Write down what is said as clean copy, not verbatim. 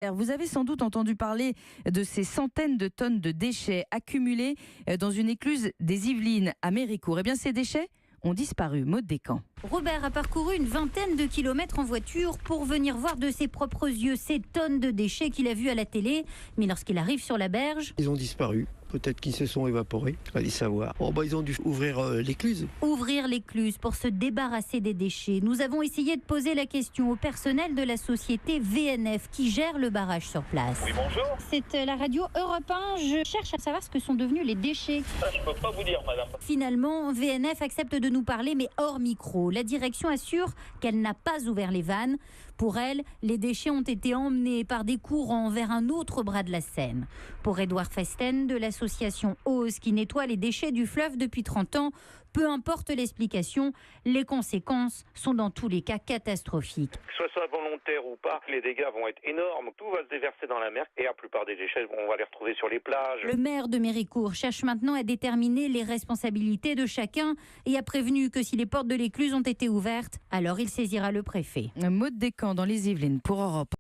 Vous avez sans doute entendu parler de ces centaines de tonnes de déchets accumulés dans une écluse des Yvelines à Méricourt. Eh bien, ces déchets ont disparu. Maud Descamps. Robert a parcouru une vingtaine de kilomètres en voiture pour venir voir de ses propres yeux ces tonnes de déchets qu'il a vus à la télé. Mais lorsqu'il arrive sur la berge... Ils ont disparu. Peut-être qu'ils se sont évaporés. Allez savoir. Ils ont dû ouvrir l'écluse. Ouvrir l'écluse pour se débarrasser des déchets. Nous avons essayé de poser la question au personnel de la société VNF qui gère le barrage sur place. Oui, bonjour. C'est la radio Europe 1. Je cherche à savoir ce que sont devenus les déchets. Ça, je peux pas vous dire, madame. Finalement, VNF accepte de nous parler, mais hors micro. La direction assure qu'elle n'a pas ouvert les vannes. Pour elle, les déchets ont été emmenés par des courants vers un autre bras de la Seine. Pour Édouard Festen de l'association OSE qui nettoie les déchets du fleuve depuis 30 ans, peu importe l'explication, les conséquences sont dans tous les cas catastrophiques. Que ce soit volontaire ou pas, les dégâts vont être énormes. Tout va se déverser dans la mer et la plupart des déchets, on va les retrouver sur les plages. Le maire de Méricourt cherche maintenant à déterminer les responsabilités de chacun et a prévenu que si les portes de l'écluse ont été ouvertes, alors il saisira le préfet. Maud Descamps dans les Yvelines pour Europe.